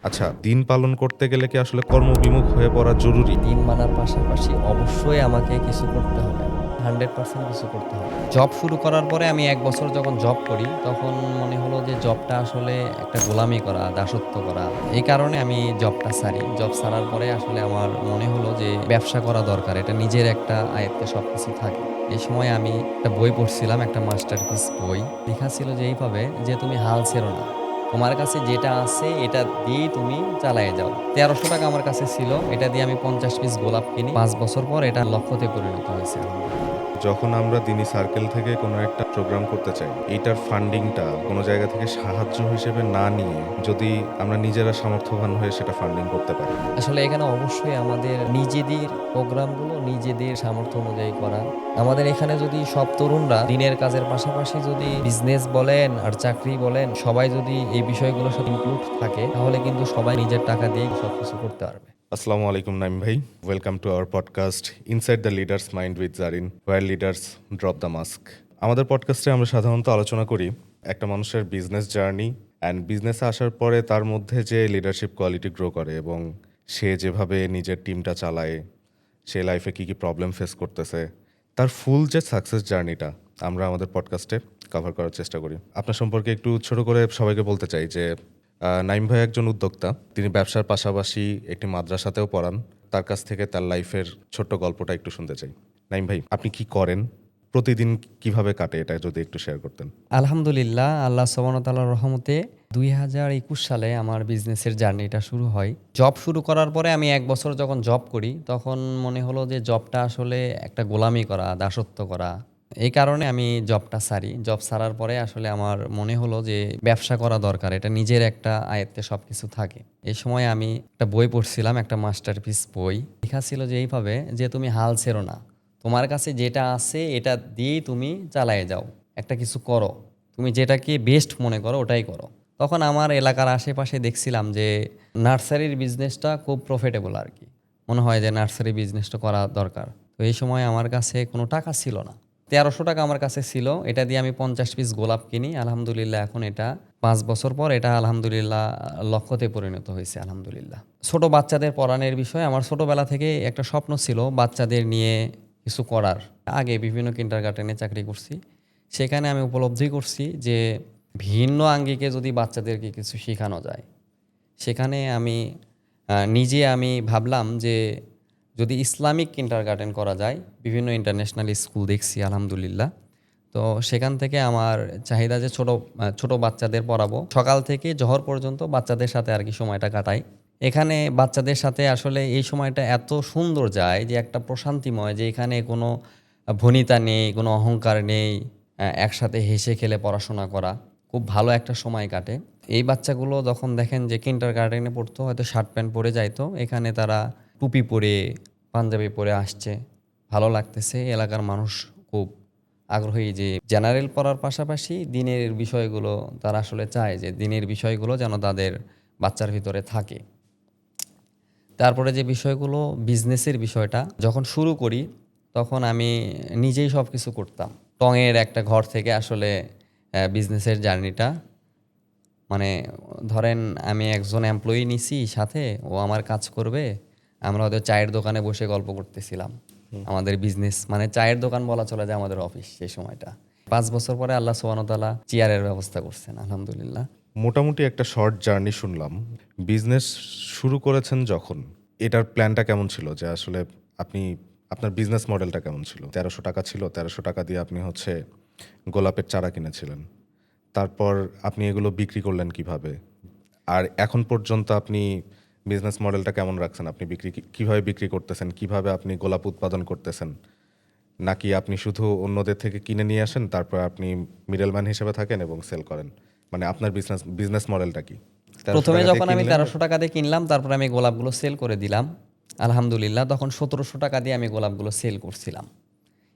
আচ্ছা, দিন পালন করতে গেলে কি আসলে কর্মবিমুখ হয়ে পড়া জরুরি? দিন মানার পাশাপাশি অবশ্যই আমাকে কিছু করতে হবে। 100% কিছু করতে হবে। জব শুরু করার পরে আমি ১ বছর যখন জব করি, তখন মনে হলো যে জবটা আসলে একটা গোলামি করা, দাসত্ব করা। এই কারণে আমি জবটা ছাড়ি। জব ছাড়ার পরে আসলে আমার মনে হলো যে ব্যবসা করা দরকার। এটা নিজের একটা আয়ত্তে সবকিছু থাকে। এই সময় আমি একটা বই পড়ছিলাম, একটা মাস্টারপিস বই। লেখা ছিল যে এইভাবে যে, "তুমি হাল ছেড়ো না। তোমার কাছে যেটা আছে এটা দিয়েই তুমি চালায়ে যাও।" ৳১৩০০ আমার কাছে ছিল। এটা দিয়ে আমি ৫০ পিস গোলাপ কিনি। ৫ বছর পর এটা লক্ষতে পরিণত হয়েছে আলহামদুলিল্লাহ। যখন আমরা দিনী সার্কেল থেকে কোনো একটা প্রোগ্রাম করতে চাই, এইটার ফান্ডিংটা কোনো জায়গা থেকে সাহায্য হিসেবে না নিয়ে যদি আমরা নিজেরা সামর্থ্যবান হয়ে সেটা ফান্ডিং করতে পারি। আসলে এখানে অবশ্যই আমাদের নিজেদের প্রোগ্রামগুলো নিজেদের সামর্থ্য অনুযায়ী করা। আমাদের এখানে যদি সব তরুণরা দিনের কাজের পাশাপাশি যদি বিজনেস বলেন আর চাকরি বলেন, সবাই যদি এই বিষয়গুলোর সাথে ইনক্লুড থাকে, তাহলে কিন্তু সবাই নিজের টাকা দিয়েই সবকিছু করতে পারবে। আসসালামু আলাইকুম নাইম ভাই। Welcome to our podcast inside the leaders mind with Zarin, where leaders drop the mask. আমাদের পডকাস্টে আমরা সাধারণত আলোচনা করি একটা মানুষের বিজনেস জার্নি অ্যান্ড বিজনেসে আসার পরে তার মধ্যে যে লিডারশিপ কোয়ালিটি গ্রো করে এবং সে যেভাবে নিজের টিমটা চালায়, সে লাইফে কী কী প্রবলেম ফেস করতেছে, তার ফুল যে সাকসেস জার্নিটা আমরা আমাদের পডকাস্টে কভার করার চেষ্টা করি। আপনার সম্পর্কে একটু ছোট করে সবাইকে বলতে চাই যে নাইম ভাই একজন উদ্যোক্তা। তিনি ব্যবসার পাশাপাশি একটি মাদ্রাসাতেও পড়ান। তার কাছ থেকে তার লাইফের ছোট্ট গল্পটা একটু শুনতে চাই। নাইম ভাই, আপনি কি করেন? প্রতিদিন কিভাবে কাটে এটা যদি একটু শেয়ার করতেন। আলহামদুলিল্লাহ, আল্লাহ সুবহানাহু ওয়া তাআলার রহমতে ২০২১ সালে আমার বিজনেসের জার্নিটা শুরু হয়। জব শুরু করার পরে আমি ১ বছর যখন জব করি, তখন মনে হলো যে জবটা আসলে একটা গোলামি করা, দাসত্ব করা। এই কারণে আমি জবটা ছাড়ি। জব ছাড়ার পরে আসলে আমার মনে হলো যে ব্যবসা করা দরকার। এটা নিজের একটা আয়ত্তে সবকিছু থাকে। এই সময় আমি একটা বই পড়ছিলাম, একটা মাস্টারপিস বই। লেখা ছিল যে এইভাবে যে, "তুমি হাল ছেড়ো না। তোমার কাছে যেটা আছে এটা দিয়েই তুমি চালায়ে যাও। একটা কিছু করো। তুমি যেটাকে বেস্ট মনে করো ওটাই করো।" তখন আমার এলাকার আশেপাশে দেখছিলাম যে নার্সারির বিজনেসটা খুব প্রফিটেবল আরকি। মনে হয় যে নার্সারি বিজনেসটা করা দরকার। তো এই সময় আমার কাছে কোনো টাকা ছিল না। ৳১৩০০ আমার কাছে ছিল। এটা দিয়ে আমি ৫০ পিস গোলাপ কিনি। আলহামদুলিল্লাহ এখন এটা ৫ বছর পর এটা আলহামদুলিল্লাহ লক্ষতে পরিণত হয়েছে আলহামদুলিল্লাহ। ছোট বাচ্চাদের পড়ানোর বিষয়ে আমার ছোটবেলা থেকেই একটা স্বপ্ন ছিল বাচ্চাদের নিয়ে কিছু করার। আগে বিভিন্ন কিন্ডারগার্টেনে চাকরি করছি। সেখানে আমি উপলব্ধি করছি যে ভিন্ন আঙ্গিকে যদি বাচ্চাদেরকে কিছু শিখানো যায়, সেখানে আমি নিজে আমি ভাবলাম যে যদি ইসলামিক কিন্ডারগার্টেন করা যায়, বিভিন্ন ইন্টারন্যাশনাল স্কুল দেখছি আলহামদুলিল্লাহ। তো সেখান থেকে আমার চাহিদা যে ছোট বাচ্চাদের পড়াবো। সকাল থেকে জোহর পর্যন্ত বাচ্চাদের সাথে আরকি সময়টা কাটাই। এখানে বাচ্চাদের সাথে আসলে এই সময়টা এত সুন্দর যায় যে একটা প্রশান্তিময়, যে এখানে কোনো ভনিতা নেই, কোনো অহংকার নেই। একসাথে হেসে খেলে পড়াশোনা করা। খুব ভালো একটা সময় কাটে। এই বাচ্চাগুলো যখন দেখেন যে কিন্ডারগার্টেনে পড়তো, হয়তো শার্ট প্যান্ট পরে যাইতো। এখানে তারা টুপি পরে, পাঞ্জাবি পরে আসছে। ভালো লাগতেছে। এলাকার মানুষ খুব আগ্রহী যে জেনারেল পড়ার পাশাপাশি দিনের বিষয়গুলো তারা আসলে চায় যে দিনের বিষয়গুলো যেন তাদের বাচ্চার ভিতরে থাকে। তারপরে যে বিষয়গুলো বিজনেসের বিষয়টা যখন শুরু করি, তখন আমি নিজেই সবকিছু করতাম। টঙের একটা ঘর থেকে আসলে বিজনেসের জার্নিটা, মানে ধরেন আমি একজন এমপ্লয়ি নিছি সাথে, ও আমার কাজ করবে। আমরা ওদের চায়ের দোকানে বসে গল্প করতেছিলাম। আমাদের বিজনেস মানে চায়ের দোকান বলা চলে যে আমাদের অফিস সেই সময়টা। ৫ বছর পরে আল্লাহ সুবহানাহু ওয়া তাআলা চেয়ারের ব্যবস্থা করছেন আলহামদুলিল্লাহ। মোটামুটি একটা শর্ট জার্নি শুনলাম। বিজনেস শুরু করেছেন যখন, এটার প্ল্যানটা কেমন ছিল? যে আসলে আপনি আপনার বিজনেস মডেলটা কেমন ছিল? ৳১৩০০ ছিল। ৳১৩০০ দিয়ে আপনি গোলাপের চারা কিনেছিলেন। তারপর আপনি এগুলো বিক্রি করলেন কিভাবে? আর এখন পর্যন্ত আপনি বিজনেস মডেলটা কেমন রাখছেন? আপনি কিভাবে বিক্রি করতেছেন? কিভাবে আপনি গোলাপ উৎপাদন করতেছেন? নাকি আপনি শুধু অন্যদের থেকে কিনে নিয়ে আসেন, তারপর আপনি মিডলম্যান হিসেবে থাকেন এবং সেল করেন? মানে আপনার বিজনেস মডেলটা কি? ৳১৩০০ প্রথমে দিয়ে যখন আমি কিনলেন? ৳১৩০০ দিয়ে কিনলাম, তারপরে আমি গোলাপগুলো সেল করে দিলাম। আলহামদুলিল্লাহ তখন ৳১৭০০ দিয়ে আমি গোলাপগুলো সেল করছিলাম।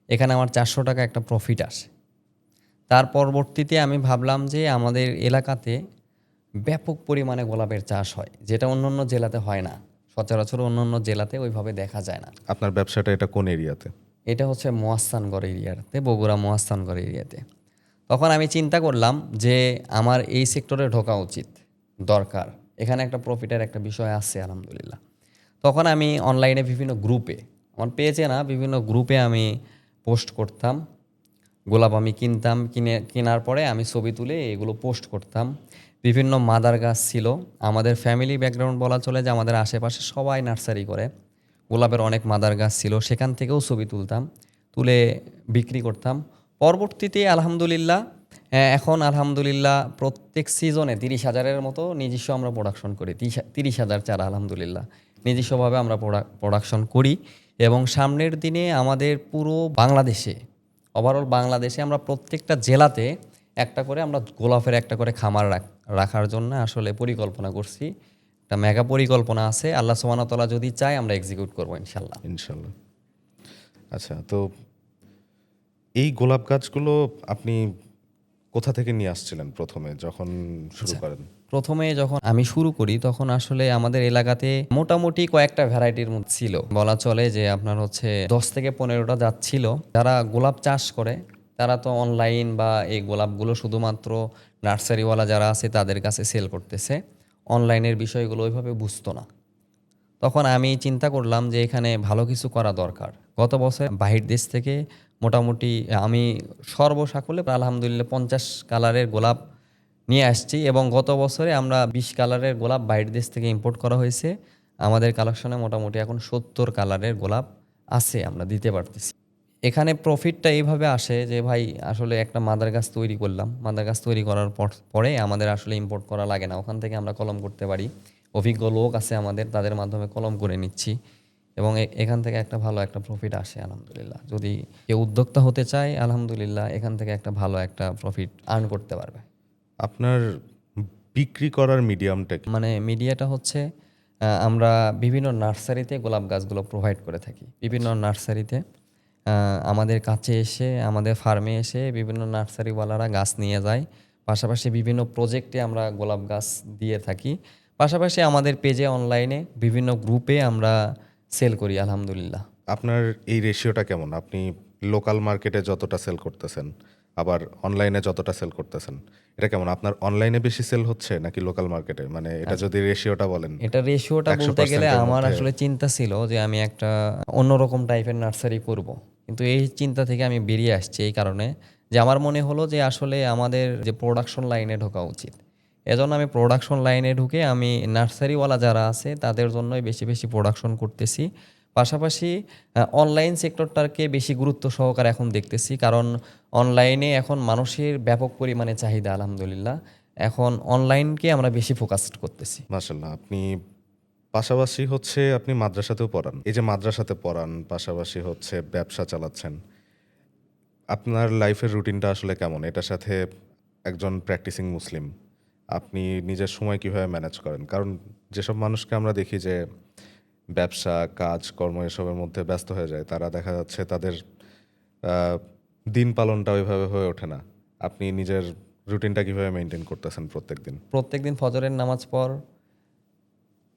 এখানে আমার ৳৪০০ একটা প্রফিট আসে। তার পরবর্তীতে আমি ভাবলাম যে আমাদের এলাকাতে ব্যাপক পরিমাণে গোলাপের চাষ হয়, যেটা অন্যান্য জেলাতে হয় না। সচরাচর অন্যান্য জেলাতে ওইভাবে দেখা যায় না। আপনার ব্যবসাটা এটা কোন এরিয়াতে? এটা হচ্ছে মহাস্থানগড় এরিয়াতে, বগুড়া মহাস্থানগড় এরিয়াতে। তখন আমি চিন্তা করলাম যে আমার এই সেক্টরে ঢোকা উচিত, দরকার। এখানে একটা প্রফিটের একটা বিষয় আছে আলহামদুলিল্লাহ। তখন আমি অনলাইনে বিভিন্ন গ্রুপে, আমার পেজে না, বিভিন্ন গ্রুপে আমি পোস্ট করতাম। গোলাপ আমি কিনতাম, কেনার পরে আমি ছবি তুলে এগুলো পোস্ট করতাম। বিভিন্ন মাদার গাছ ছিল, আমাদের ফ্যামিলি ব্যাকগ্রাউন্ড বলা চলে যে আমাদের আশেপাশে সবাই নার্সারি করে, গোলাপের অনেক মাদার গাছ ছিল, সেখান থেকেও ছবি তুলতাম, তুলে বিক্রি করতাম। পরবর্তীতে আলহামদুলিল্লাহ, এখন আলহামদুলিল্লাহ প্রত্যেক সিজনে 30,000-এর মতো নিজস্ব আমরা প্রোডাকশন করি। 30,000 চারা আলহামদুলিল্লাহ নিজস্বভাবে আমরা প্রোডাকশন করি। এবং সামনের দিনে আমাদের পুরো বাংলাদেশে, ওভারঅল বাংলাদেশে আমরা প্রত্যেকটা জেলাতে একটা করে আমরা গোলাপের একটা করে খামার রাখার জন্য আসলে পরিকল্পনা করছি। একটা মেগা পরিকল্পনা আছে, আল্লাহ সুবহানাহু ওয়া তাআলা যদি চায় আমরা এক্সিকিউট করবো ইনশাল্লাহ। ইনশাল্লাহ। আচ্ছা, তো এই গোলাপ গাছগুলো আপনি কোথা থেকে নিয়ে আসছিলেন প্রথমে যখন শুরু করেন? প্রথমে যখন আমি শুরু করি তখন আসলে আমাদের এলাকাতে মোটামুটি কয়েকটা ভ্যারাইটির মধ্যে ছিল, বলা চলে যে আপনার হচ্ছে 10 থেকে 15টা জাত ছিল। যারা গোলাপ চাষ করে তারা তো অনলাইন বা এই গোলাপগুলো শুধুমাত্র নার্সারিওয়ালা যারা আছে তাদের কাছে সেল করতেছে, অনলাইনের বিষয়গুলো ওইভাবে বুঝতো না। তখন আমি চিন্তা করলাম যে এখানে ভালো কিছু করা দরকার। গত বছর বাহির দেশ থেকে মোটামুটি আমি সর্বসাকুল্যে আলহামদুলিল্লাহ 50 কালারের গোলাপ নিয়ে আসছি, এবং গত বছরে আমরা 20 কালারের গোলাপ বাহির দেশ থেকে ইম্পোর্ট করা হয়েছে। আমাদের কালেকশনে মোটামুটি এখন 70 কালারের গোলাপ আছে, আমরা দিতে পারতেছি। এখানে প্রফিটটা এইভাবে আসে যে ভাই আসলে একটা মাদার গাছ তৈরি করলাম, মাদার গাছ তৈরি করার পরে আমাদের আসলে ইম্পোর্ট করা লাগে না, ওখান থেকে আমরা কলম করতে পারি। অভিজ্ঞ লোক আছে আমাদের, তাদের মাধ্যমে কলম করে নিচ্ছি, এবং এখান থেকে একটা ভালো একটা প্রফিট আসে আলহামদুলিল্লাহ। যদি কেউ উদ্যোক্তা হতে চায় আলহামদুলিল্লাহ এখান থেকে একটা ভালো একটা প্রফিট আর্ন করতে পারবে। আপনার বিক্রি করার মিডিয়ামটা কি? মানে মিডিয়াটা হচ্ছে আমরা বিভিন্ন নার্সারিতে গোলাপ গাছগুলো প্রোভাইড করে থাকি। বিভিন্ন নার্সারিতে আমাদের কাছে এসে, আমাদের ফার্মে এসে বিভিন্ন নার্সারিওয়ালারা গাছ নিয়ে যায়। পাশাপাশি বিভিন্ন প্রজেক্টে আমরা গোলাপ গাছ দিয়ে থাকি। পাশাপাশি আমাদের পেজে অনলাইনে বিভিন্ন গ্রুপে আমরা সেল করি আলহামদুলিল্লাহ। আপনার এই রেশিওটা কেমন? আপনি লোকাল মার্কেটে যতটা সেল করতেছেন, আবার অনলাইনে যতটা সেল করতেছেন, এটা কেমন? আপনার অনলাইনে বেশি সেল হচ্ছে নাকি লোকাল মার্কেটে? মানে এটা যদি রেশিওটা বলেন। এটা রেশিওটা বলতে গেলে 100% আমার মধ্যে। আসলে চিন্তা ছিল যে আমি একটা অন্যরকম টাইপের নার্সারি করব, কিন্তু এই চিন্তা থেকে আমি বেরিয়ে আসছি এই কারণে যে আমার মনে হলো যে আসলে আমাদের যে প্রোডাকশন লাইনে ঢোকা উচিত। এজন্য আমি প্রোডাকশন লাইনে ঢুকে আমি নার্সারিওয়ালা যারা আছে তাদের জন্যই বেশি বেশি প্রোডাকশন করতেছি। পাশাপাশি অনলাইন সেক্টরটাকে বেশি গুরুত্ব সহকারে এখন দেখতেছি, কারণ অনলাইনে এখন মানুষের ব্যাপক পরিমাণে চাহিদা আলহামদুলিল্লাহ। এখন অনলাইনকে আমরা বেশি ফোকাস করতেছি। মাশাআল্লাহ। আপনি পাশাপাশি হচ্ছে আপনি মাদ্রাসাতেও পড়ান। এই যে মাদ্রাসাতে পড়ান, পাশাপাশি হচ্ছে ব্যবসা চালাচ্ছেন। আপনার লাইফের রুটিনটা আসলে কেমন? এটার সাথে একজন প্র্যাকটিসিং মুসলিম আপনি নিজের সময় কিভাবে ম্যানেজ করেন? কারণ যেসব মানুষকে আমরা দেখি যে ব্যবসা, কাজ, কর্ম এসবের মধ্যে ব্যস্ত হয়ে যায়, তারা দেখা যাচ্ছে তাদের আহ, দিন পালনটা ওইভাবে হয়ে ওঠে না। আপনি নিজের রুটিনটা কিভাবে মেনটেন করতেছেন প্রত্যেকদিন? প্রত্যেকদিন ফজরের নামাজ পর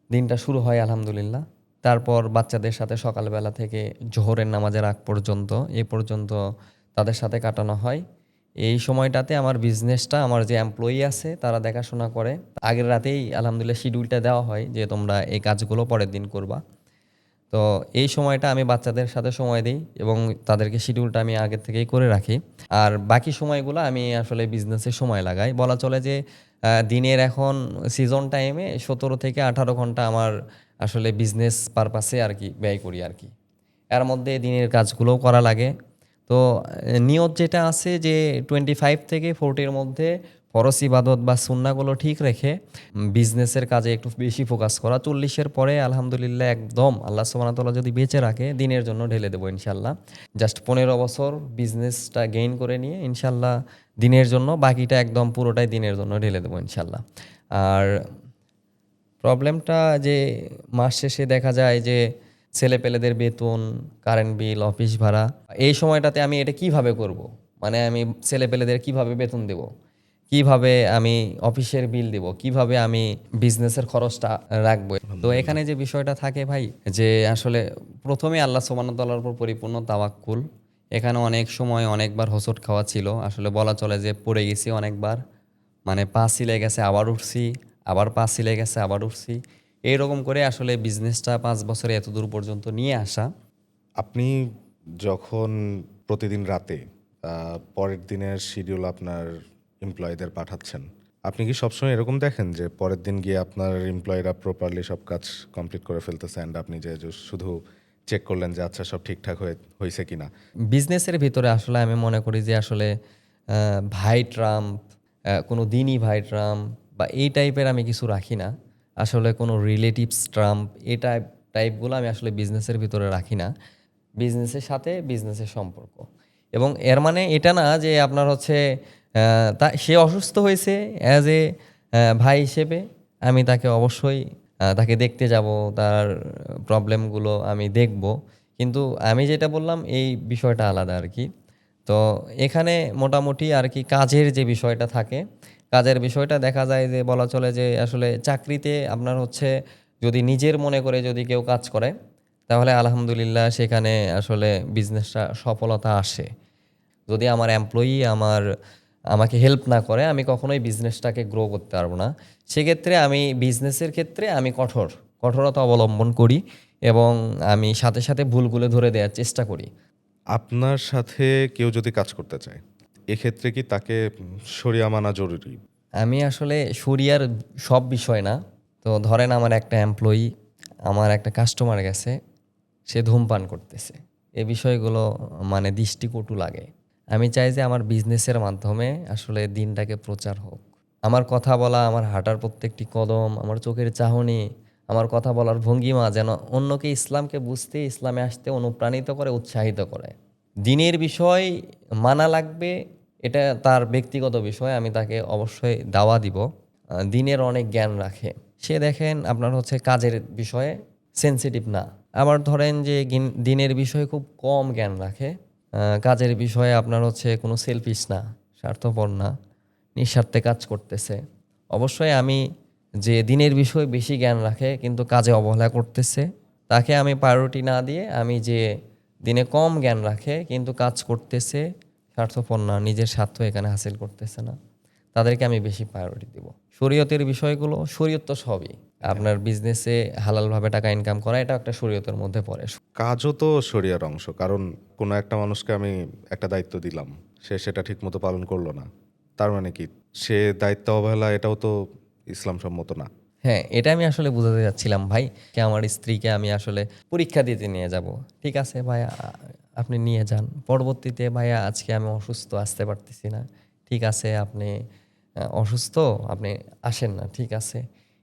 দিনটা শুরু হয় আলহামদুলিল্লাহ। তারপর বাচ্চাদের সাথে সকালবেলা থেকে জোহরের নামাজের আগ পর্যন্ত, এই পর্যন্ত তাদের সাথে কাটানো হয়। এই সময়টাতে আমার বিজনেসটা, আমার যে এমপ্লয়ি আছে তারা দেখাশোনা করে। আগের রাতেই আলহামদুলিল্লাহ শিডিউলটা দেওয়া হয় যে তোমরা এই কাজগুলো পরের দিন করবা। তো এই সময়টা আমি বাচ্চাদের সাথে সময় দিই এবং তাদেরকে শিডিউলটা আমি আগের থেকেই করে রাখি। আর বাকি সময়গুলো আমি আসলে বিজনেসে সময় লাগাই। বলা চলে যে দিনের এখন সিজন টাইমে 17 থেকে 18 ঘন্টা আমার আসলে বিজনেস পারপাসে আর কি ব্যয় করি আর কি। এর মধ্যে দিনের কাজগুলোও করা লাগে। তো নিয়ত যেটা আছে যে 25 থেকে 40-র মধ্যে ফরজ ইবাদত বা সুন্নাহগুলো ঠিক রেখে বিজনেসের কাজে একটু বেশি ফোকাস করা। 40-এর পরে আলহামদুলিল্লাহ একদম আল্লাহ সুবহানাহু ওয়া তাআলা যদি বেঁচে রাখে দিনের জন্য ঢেলে দেবো ইনশাল্লাহ। জাস্ট 15 বছর বিজনেসটা গেইন করে নিয়ে ইনশাল্লাহ দিনের জন্য, বাকিটা একদম পুরোটাই দিনের জন্য ঢেলে দেবো ইনশাল্লাহ। আর প্রবলেমটা যে মাস শেষে দেখা যায় যে ছেলেপেলেদের বেতন, কারেন্ট বিল, অফিস ভাড়া, এই সময়টাতে আমি এটা কিভাবে করব? মানে আমি ছেলেপেলেদের কিভাবে বেতন দেব? কিভাবে আমি অফিসের বিল দেব? কিভাবে আমি বিজনেসের খরচটা রাখবো? তো এখানে যে বিষয়টা থাকে ভাই, যে আসলে প্রথমে আল্লাহ সুবহানাহু ওয়া তাআলার উপর পরিপূর্ণ তাওয়াক্কুল। এখানে অনেক সময় অনেকবার হোঁচট খাওয়া ছিল। আসলে বলা চলে যে পড়ে গেছি অনেকবার। মানে পা ছিলে গেছে, আবার উঠছি, আবার পা ছিলে গেছে, আবার উঠছি। এইরকম করে আসলে বিজনেসটা 5 বছরে এত দূর পর্যন্ত নিয়ে আসা। আপনি যখন প্রতিদিন রাতে পরের দিনের শিডিউল আপনার এমপ্লয়ীদের পাঠাচ্ছেন, আপনি কি সবসময় এরকম দেখেন যে পরের দিন গিয়ে আপনার এমপ্লয়িরা প্রপারলি সব কাজ কমপ্লিট করে ফেলতেছে অ্যান্ড আপনি যে শুধু চেক করলেন যে আচ্ছা সব ঠিকঠাক হয়েছে কিনা? বিজনেসের ভিতরে আসলে আমি মনে করি যে আসলে ভাই ট্রাম্প, কোনো দিনই ভাই ট্রাম্প বা এই টাইপের আমি কিছু রাখি না। আসলে কোনো রিলেটিভস ট্রাম্প এই টাইপগুলো আমি আসলে বিজনেসের ভিতরে রাখি না। বিজনেসের সাথে বিজনেসের সম্পর্ক, এবং এর মানে এটা না যে আপনার হচ্ছে সে অসুস্থ হয়েছে অ্যাজ এ ভাই হিসেবে আমি তাকে অবশ্যই তাকে দেখতে যাব, তার প্রবলেমগুলো আমি দেখব। কিন্তু আমি যেটা বললাম এই বিষয়টা আলাদা আর কি। তো এখানে মোটামুটি আর কি কাজের যে বিষয়টা থাকে, কাজের বিষয়টা দেখা যায় যে বলা চলে যে আসলে চাকরিতে আপনার হচ্ছে যদি নিজের মনে করে যদি কেউ কাজ করে তাহলে আলহামদুলিল্লাহ সেখানে আসলে বিজনেসটা সফলতা আসে। যদি আমার এমপ্লয়ি আমাকে হেল্প না করে আমি কখনোই বিজনেসটাকে গ্রো করতে পারবো না। সেক্ষেত্রে আমি বিজনেসের ক্ষেত্রে আমি কঠোরতা অবলম্বন করি, এবং আমি সাথে সাথে ভুলগুলো ধরে দেওয়ার চেষ্টা করি। আপনার সাথে কেউ যদি কাজ করতে চায়, এক্ষেত্রে কি তাকে সরিয়া মানা জরুরি? আমি আসলে শরিয়ার সব বিষয় না। তো ধরেন আমার একটা এমপ্লয়ি, আমার একটা কাস্টমার গেছে, সে ধূমপান করতেছে। এ বিষয়গুলো মানে দৃষ্টিকটু লাগে। আমি চাই যে আমার বিজনেসের মাধ্যমে আসলে দিনটাকে প্রচার হোক। আমার কথা বলা, আমার হাঁটার প্রত্যেকটি কদম, আমার চোখের চাহনি, আমার কথা বলার ভঙ্গিমা যেন অন্যকে ইসলামকে বুঝতে, ইসলামে আসতে অনুপ্রাণিত করে, উৎসাহিত করে। দিনের বিষয় মানা লাগবে, এটা তার ব্যক্তিগত বিষয়, আমি তাকে অবশ্যই দাওয়া দিব। দিনের অনেক জ্ঞান রাখে, সে দেখেন আপনার হচ্ছে কাজের বিষয়ে সেনসিটিভ না। আবার ধরেন যে দিনের বিষয়ে খুব কম জ্ঞান রাখে, কাজের বিষয়ে আপনার হচ্ছে কোনো সেলফিশ না, স্বার্থপর না, নিঃস্বার্থে কাজ করতেছে। অবশ্যই আমি যে দিনের বিষয়ে বেশি জ্ঞান রাখে কিন্তু কাজে অবহেলা করতেছে, তাকে আমি প্রায়োরিটি না দিয়ে আমি যে দিনে কম জ্ঞান রাখে কিন্তু কাজ করতেছে, স্বার্থপর না, নিজের স্বার্থ এখানে হাসিল করতেছে না, তাদেরকে আমি বেশি প্রায়োরিটি দিব। শরীয়তের বিষয়গুলো, শরীয়ত তো সবই, আপনার বিজনেসে হালালভাবে টাকা ইনকাম করা এটা একটা শরীয়তের মধ্যে পড়ে। কাজও তো শরিয়ার অংশ, কারণ কোনো একটা মানুষকে আমি একটা দায়িত্ব দিলাম, সে সেটা ঠিকমতো পালন করলো না, তার মানে কি সে দায়িত্ব অবহেলা? এটাও তো ইসলাম সম্মত না। হ্যাঁ, এটা আমি আসলে বোঝাতে যাচ্ছিলাম ভাই। আমার স্ত্রীকে আমি আসলে পরীক্ষা দিতে নিয়ে যাব। ঠিক আছে ভাইয়া, আপনি নিয়ে যান। পরবর্তীতে ভাইয়া আজকে আমি অসুস্থ, আসতে পারতেছি না। ঠিক আছে, আপনি অসুস্থ, আপনি আসেন না। ঠিক আছে।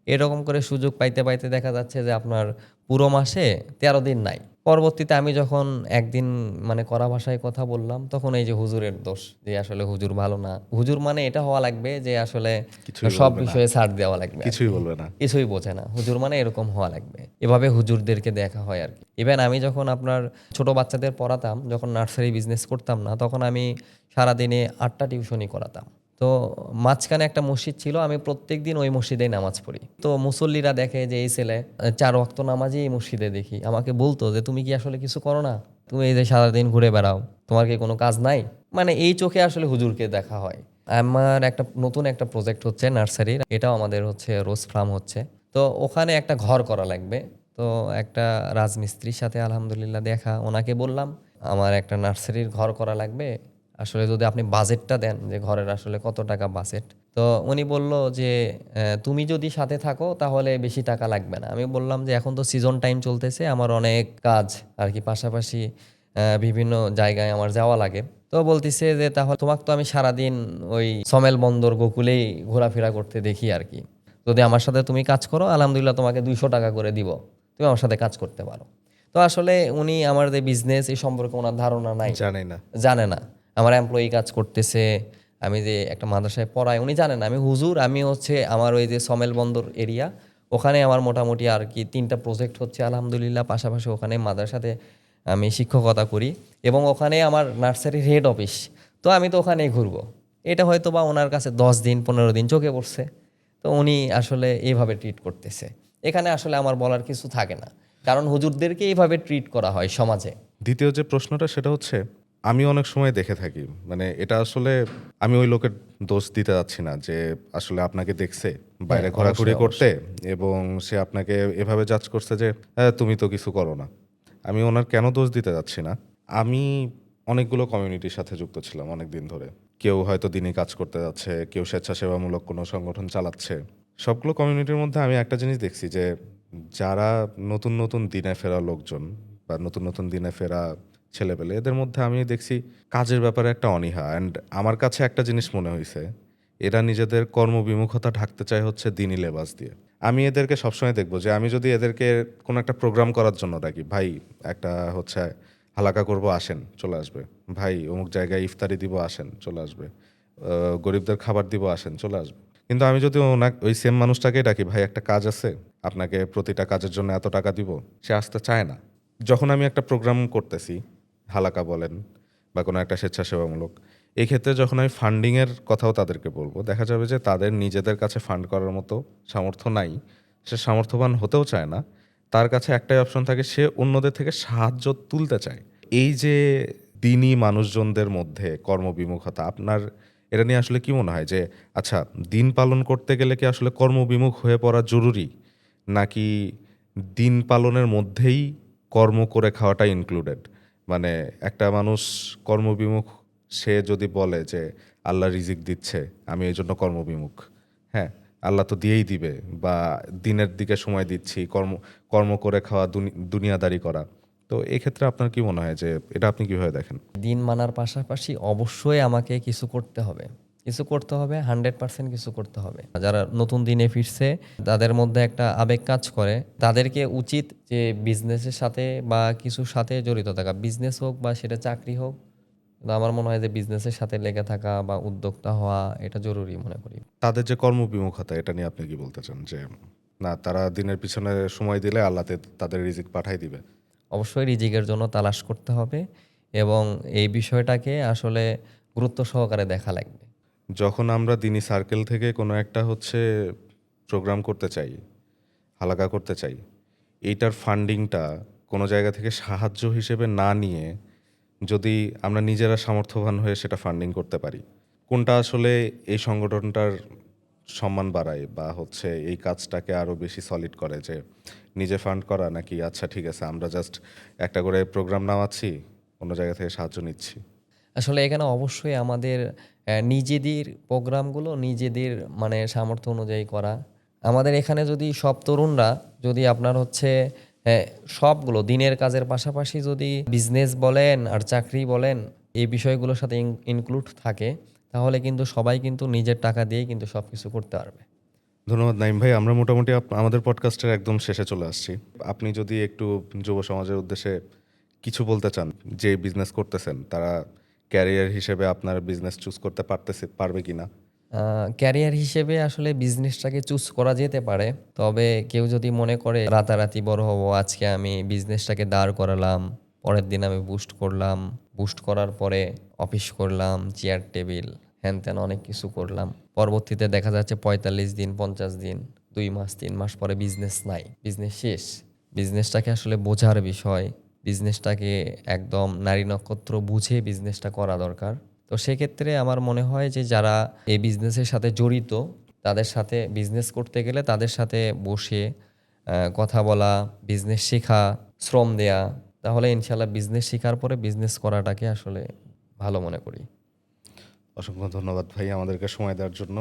এরকম করে সুযোগ পাইতে পাইতে দেখা যাচ্ছে যে আপনার পুরো মাসে 13 দিন নাই। পরবর্তীতে আমি যখন একদিন মানে কড়া ভাষায় কথা বললাম, তখন এই যে হুজুরের দোষ, যে আসলে হুজুর ভালো না। হুজুর মানে এটা হওয়া লাগবে যে আসলে কিছুই সব বলবে না, বিষয়ে ছাড় দেওয়া লাগবে আর কিছুই কি। বলবে না। কিছুই বোঝে না, হুজুর মানে এরকম হওয়া লাগবে। এভাবে হুজুরদেরকে দেখা হয় আর কি। ইভেন আমি যখন আপনার ছোট বাচ্চাদের পড়াতাম, যখন নার্সারি বিজনেস করতাম না, তখন আমি সারাদিনে 8টা টিউশনি করাতাম। তো মাঝখানে একটা মসজিদ ছিল, আমি প্রত্যেকদিন ওই মসজিদেই নামাজ পড়ি। তো মুসল্লিরা দেখে যে এই ছেলে 4 ওয়াক্ত নামাজই এই মসজিদে দেখি, আমাকে বলতো যে তুমি কি আসলে কিছু করো না, তুমি এই যে সারাদিন ঘুরে বেড়াও, তোমার কি কোনো কাজ নাই? মানে এই চোখে আসলে হুজুরকে দেখা হয়। আমার একটা নতুন একটা প্রজেক্ট হচ্ছে নার্সারির, এটাও আমাদের হচ্ছে রোজ ফার্ম হচ্ছে। তো ওখানে একটা ঘর করা লাগবে। তো একটা রাজমিস্ত্রির সাথে আলহামদুলিল্লাহ দেখা, ওনাকে বললাম আমার একটা নার্সারির ঘর করা লাগবে, আসলে যদি আপনি বাজেটটা দেন যে ঘরের আসলে কত টাকা বাজেট। তো উনি বলল যে তুমি যদি সাথে থাকো তাহলে বেশি টাকা লাগবে না। আমি বললাম যে এখন তো সিজন টাইম চলতেছে, আমার অনেক কাজ আর কি, পাশাপাশি বিভিন্ন জায়গায় আমার যাওয়া লাগে। তো বলতেছে যে তাহলে তোমাকে তো আমি সারাদিন ওই সমেল বন্দর গোকুলেই ঘোরাফেরা করতে দেখি আর কি, যদি আমার সাথে তুমি কাজ করো আলহামদুলিল্লাহ তোমাকে 200 টাকা করে দিব, তুমি আমার সাথে কাজ করতে পারো। তো আসলে উনি আমার যে বিজনেস এই সম্পর্কে ওনার ধারণা নাই, জানেই না। জানে না আমার এমপ্লয়ি কাজ করতেছে, আমি যে একটা মাদ্রাসায় পড়াই উনি জানেন না, আমি হুজুর, আমি হচ্ছে আমার ওই যে সমেল বন্দর এরিয়া, ওখানে আমার মোটামুটি আর কি 3টা প্রজেক্ট হচ্ছে আলহামদুলিল্লাহ, পাশাপাশি ওখানে মাদ্রাসাতে আমি শিক্ষকতা করি, এবং ওখানে আমার নার্সারির হেড অফিস। তো আমি তো ওখানেই ঘুরবো, এটা হয়তো বা ওনার কাছে 10 দিন 15 দিন চোখে পড়ছে। তো উনি আসলে এইভাবে ট্রিট করতেছে। এখানে আসলে আমার বলার কিছু থাকে না, কারণ হুজুরদেরকে এইভাবে ট্রিট করা হয় সমাজে। দ্বিতীয় যে প্রশ্নটা সেটা হচ্ছে, আমি অনেক সময় দেখে থাকি, মানে এটা আসলে আমি ওই লোকের দোষ দিতে যাচ্ছি না যে আসলে আপনাকে দেখছে বাইরে ঘোরাঘুরি অবশ্যই, করতে, এবং সে আপনাকে এভাবে জাজ করছে যে তুমি তো কিছু করো না। আমি ওনার কেন দোষ দিতে যাচ্ছি না। আমি অনেকগুলো কমিউনিটির সাথে যুক্ত ছিলাম অনেক দিন ধরে। কেউ হয়তো দিনই কাজ করতে যাচ্ছে, কেউ স্বেচ্ছাসেবামূলক কোনো সংগঠন চালাচ্ছে। সবগুলো কমিউনিটির মধ্যে আমি একটা জিনিস দেখছি যে যারা নতুন নতুন দিনে ফেরা লোকজন বা নতুন নতুন দিনে ফেরা ছেলেপেলে, এদের মধ্যে আমি দেখছি কাজের ব্যাপারে একটা অনীহা। অ্যান্ড আমার কাছে একটা জিনিস মনে হয়েছে, এরা নিজেদের কর্মবিমুখতা ঢাকতে চায় হচ্ছে দিনই লেবাস দিয়ে। আমি এদেরকে সবসময় দেখবো যে আমি যদি এদেরকে কোনো একটা প্রোগ্রাম করার জন্য ডাকি, ভাই একটা হচ্ছে হালাকা করব আসেন, চলে আসবে। ভাই অমুক জায়গায় ইফতারি দিব, আসেন, চলে আসবে। গরিবদের খাবার দিব, আসেন, চলে আসবে। কিন্তু আমি যদি ওই সেম মানুষটাকেই ডাকি, ভাই একটা কাজ আছে, আপনাকে প্রতিটা কাজের জন্য এত টাকা দিব, সে আসতে চায় না। যখন আমি একটা প্রোগ্রাম করতেছি, হালাকা বলেন বা কোনো একটা স্বেচ্ছাসেবামূলক, এই ক্ষেত্রে যখন আমি ফান্ডিংয়ের কথাও তাদেরকে বলবো, দেখা যাবে যে তাদের নিজেদের কাছে ফান্ড করার মতো সামর্থ্য নাই। সে সামর্থ্যবান হতেও চায় না। তার কাছে একটাই অপশন থাকে, সে অন্যদের থেকে সাহায্য তুলতে চায়। এই যে দিনই মানুষজনদের মধ্যে কর্মবিমুখতা, আপনার এটা নিয়ে আসলে কি মনে হয় যে আচ্ছা, দিন পালন করতে গেলে কি আসলে কর্মবিমুখ হয়ে পড়া জরুরি, নাকি দিন পালনের মধ্যেই কর্ম করে খাওয়াটা ইনক্লুডেড? মানে একটা মানুষ কর্মবিমুখ, সে যদি বলে যে আল্লাহ রিজিক দিচ্ছে, আমি এই জন্য কর্মবিমুখ, হ্যাঁ, আল্লাহ তো দিয়েই দিবে, বা দিনের দিকে সময় দিচ্ছি, কর্ম কর্ম করে খাওয়া, দুনিয়াদারি করা। তো এক্ষেত্রে আপনার কি মনে হয় যে এটা আপনি কিভাবে দেখেন? দিন মানার পাশাপাশি অবশ্যই আমাকে কিছু করতে হবে। কিছু করতে হবে, 100% কিছু করতে হবে। যারা নতুন দিনে ফিরছে, তাদের মধ্যে একটা আবেগ কাজ করে। তাদেরকে উচিত যে বিজনেসের সাথে বা কিছুর সাথে জড়িত থাকা। বিজনেস হোক বা সেটা চাকরি হোক। কিন্তু আমার মনে হয় যে বিজনেসের সাথে লেগে থাকা বা উদ্যোক্তা হওয়া এটা জরুরি মনে করি। তাদের যে কর্মবিমুখতা, এটা নিয়ে আপনি কি বলতে চান যে না, তারা দিনের পিছনে সময় দিলে আল্লাহ তাদের রিজিক পাঠাই দিবে? অবশ্যই রিজিকের জন্য তালাশ করতে হবে এবং এই বিষয়টাকে আসলে গুরুত্ব সহকারে দেখা লাগবে। যখন আমরা দিনী সার্কেল থেকে কোনো একটা হচ্ছে প্রোগ্রাম করতে চাই, হালাকা করতে চাই, এইটার ফান্ডিংটা কোনো জায়গা থেকে সাহায্য হিসেবে না নিয়ে যদি আমরা নিজেরা সামর্থ্যবান হয়ে সেটা ফান্ডিং করতে পারি, কোনটা আসলে এই সংগঠনটার সম্মান বাড়ায় বা হচ্ছে এই কাজটাকে আরও বেশি সলিড করে, যে নিজে ফান্ড করা, নাকি আচ্ছা ঠিক আছে আমরা জাস্ট একটা করে প্রোগ্রাম নামাচ্ছি, অন্য জায়গা থেকে সাহায্য নিচ্ছি? আসলে এখানে অবশ্যই আমাদের নিজেদের প্রোগ্রামগুলো নিজেদের মানে সামর্থ্য অনুযায়ী করা। আমাদের এখানে যদি সব তরুণরা যদি আপনার হচ্ছে সবগুলো দিনের কাজের পাশাপাশি যদি বিজনেস বলেন আর চাকরি বলেন এই বিষয়গুলোর সাথে ইনক্লুড থাকে তাহলে কিন্তু সবাই কিন্তু নিজের টাকা দিয়েই কিন্তু সব কিছু করতে পারবে। ধন্যবাদ নাইম ভাই। আমরা মোটামুটি আমাদের পডকাস্টের একদম শেষে চলে আসছি। আপনি যদি একটু যুব সমাজের উদ্দেশ্যে কিছু বলতে চান, যে বিজনেস করতেছেন তারা ক্যারিয়ার হিসেবে আপনার বিজনেস চুজ করতে পারবে কিনা? ক্যারিয়ার হিসেবে আসলে বিজনেসটাকে চুজ করা যেতে পারে, তবে কেউ যদি মনে করে রাতারাতি বড় হব, আজকে আমি বিজনেসটাকে দাঁড় করালাম, পরের দিন আমি বুস্ট করলাম, বুস্ট করার পরে অফিস করলাম, চেয়ার টেবিল হ্যান ত্যান অনেক কিছু করলাম, পরবর্তীতে দেখা যাচ্ছে 45 দিন 50 দিন 2 মাস 3 মাস পরে বিজনেস নাই, বিজনেস শেষ। বিজনেসটাকে আসলে বোঝার বিষয়, বিজনেসটাকে একদম নারী নক্ষত্র বুঝে বিজনেসটা করা দরকার। তো সেক্ষেত্রে আমার মনে হয় যে যারা এই বিজনেসের সাথে জড়িত তাদের সাথে বিজনেস করতে গেলে তাদের সাথে বসে কথা বলা, বিজনেস শেখা, শ্রম দেয়া, তাহলে ইনশাল্লাহ বিজনেস শেখার পরে বিজনেস করাটাকে আসলে ভালো মনে করি। অসংখ্য ধন্যবাদ ভাই আমাদেরকে সময় দেওয়ার জন্য।